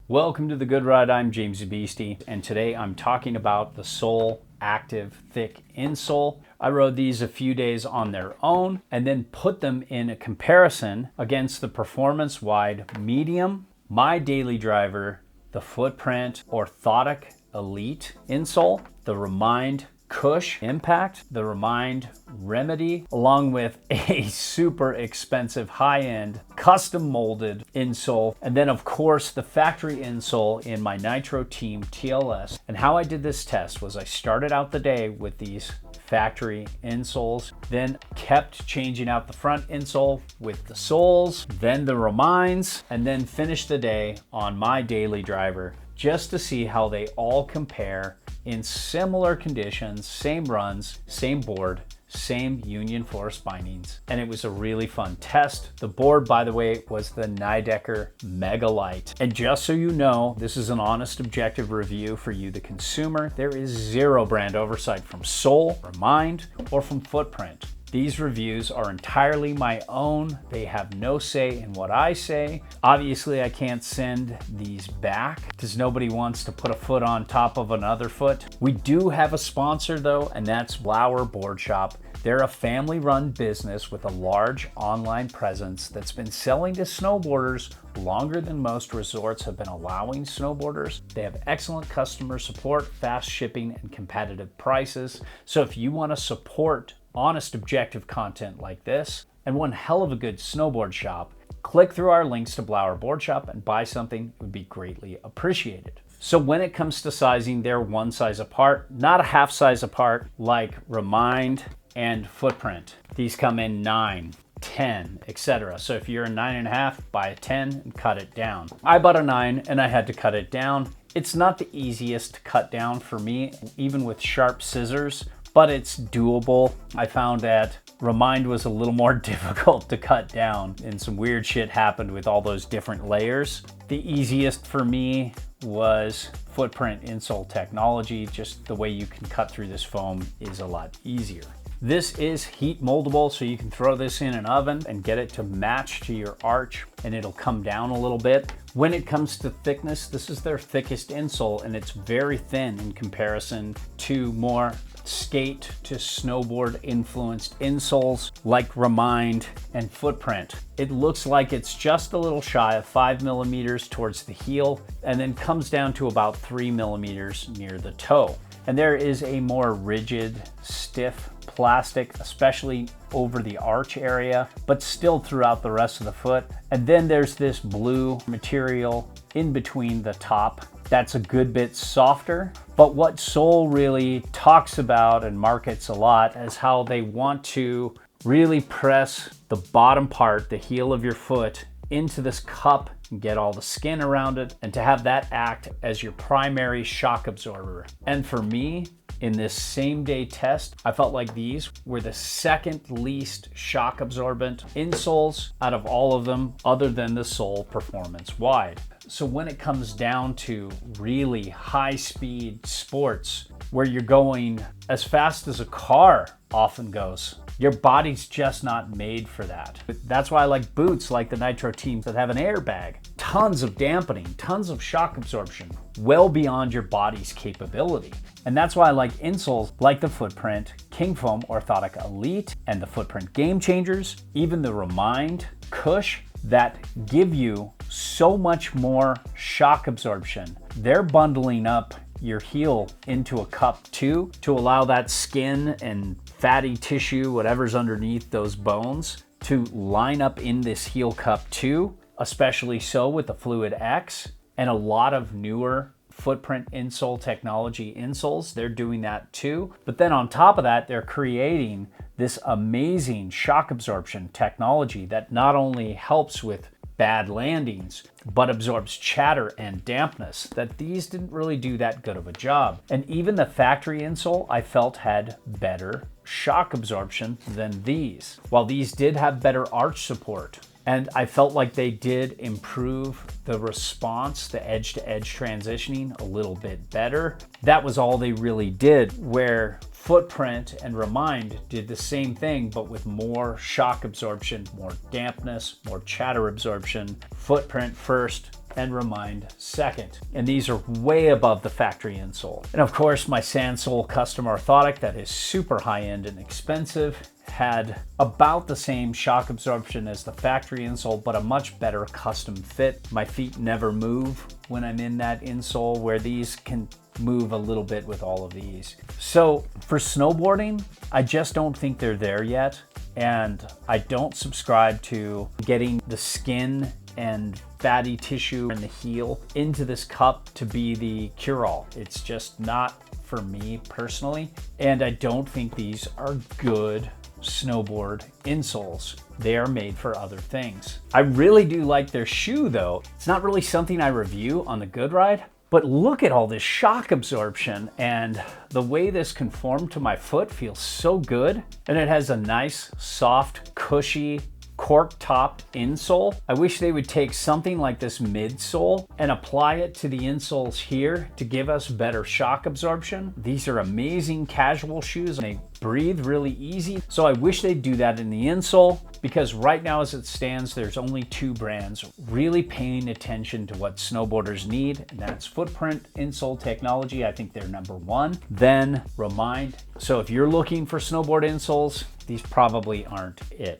Welcome to The Good Ride. I'm James Beastie, and today I'm talking about the Sole Active Thick Insole. I rode these a few days on their own and then put them in a comparison against the Performance Wide Medium, my daily driver, the Footprint Orthotic Elite Insole, the Remind Cush Impact, the Remind Remedy, along with a super expensive high-end custom molded insole, and then of course the factory insole in my Nitro Team TLS. And how I did this test was I started out the day with these factory insoles, then kept changing out the front insole with the soles, then the Reminds, and then finished the day on my daily driver just to see how they all compare in similar conditions, same runs, same board, same Union Force bindings, and it was a really fun test. The board, by the way, was the Nidecker Mega Light. And just so you know, this is an honest, objective review for you, the consumer. There is zero brand oversight from Sole, Remind, or from Footprint. These reviews are entirely my own. They have no say in what I say. Obviously, I can't send these back because nobody wants to put a foot on top of another foot. We do have a sponsor though, and that's Blower Board Shop. They're a family-run business with a large online presence that's been selling to snowboarders longer than most resorts have been allowing snowboarders. They have excellent customer support, fast shipping, and competitive prices. So if you want to support honest, objective content like this and one hell of a good snowboard shop, click through our links to Blower Board Shop and buy something. It would be greatly appreciated. So when it comes to sizing, they're one size apart, not a half size apart like Remind and Footprint. These come in 9, 10, etc. So if you're a 9.5, buy a 10 and cut it down. I bought a 9 and I had to cut it down. It's not the easiest to cut down for me, even with sharp scissors, but it's doable. I found that Remind was a little more difficult to cut down and some weird shit happened with all those different layers. The easiest for me was Footprint insole technology. Just the way you can cut through this foam is a lot easier. This is heat moldable, so you can throw this in an oven and get it to match to your arch and it'll come down a little bit. When it comes to thickness, this is their thickest insole and it's very thin in comparison to more skate to snowboard influenced insoles like Remind and Footprint. It looks like it's just a little shy of 5 millimeters towards the heel and then comes down to about 3 millimeters near the toe. And there is a more rigid, stiff plastic, especially over the arch area, but still throughout the rest of the foot. And then there's this blue material in between the top that's a good bit softer. But what Sole really talks about and markets a lot is how they want to really press the bottom part, the heel of your foot, into this cup and get all the skin around it, and to have that act as your primary shock absorber. And for me, in this same day test, I felt like these were the second least shock absorbent insoles out of all of them, other than the Sole Performance Wide. So when it comes down to really high speed sports where you're going as fast as a car often goes, your body's just not made for that. That's why I like boots like the Nitro Teams that have an airbag. Tons of dampening, tons of shock absorption, well beyond your body's capability. And that's why I like insoles like the Footprint King Foam Orthotic Elite and the Footprint Game Changers, even the Remind Cush, that give you so much more shock absorption. They're bundling up your heel into a cup too to allow that skin and fatty tissue, whatever's underneath those bones, to line up in this heel cup too, especially so with the Fluid X and a lot of newer Footprint insole technology insoles. They're doing that too. But then on top of that, they're creating this amazing shock absorption technology that not only helps with bad landings, but absorbs chatter and dampness that these didn't really do that good of a job. And even the factory insole I felt had better shock absorption than these. While these did have better arch support, and I felt like they did improve the response, the edge-to-edge transitioning a little bit better. That was all they really did, where Footprint and Remind did the same thing, but with more shock absorption, more dampness, more chatter absorption. Footprint first, and Remind second. And these are way above the factory insole. And of course, my Sansole custom orthotic that is super high-end and expensive had about the same shock absorption as the factory insole, but a much better custom fit. My feet never move when I'm in that insole, where these can move a little bit with all of these. So for snowboarding, I just don't think they're there yet. And I don't subscribe to getting the skin and fatty tissue in the heel into this cup to be the cure-all. It's just not for me personally. And I don't think these are good snowboard insoles. They are made for other things. I really do like their shoe though. It's not really something I review on the Good Ride, but look at all this shock absorption, and the way this conformed to my foot feels so good. And it has a nice, soft, cushy, cork top insole. I wish they would take something like this midsole and apply it to the insoles here to give us better shock absorption. These are amazing casual shoes and they breathe really easy. So I wish they'd do that in the insole, because right now as it stands, there's only 2 brands really paying attention to what snowboarders need, and that's Footprint Insole Technology. I think they're number 1, then Remind. So if you're looking for snowboard insoles, these probably aren't it.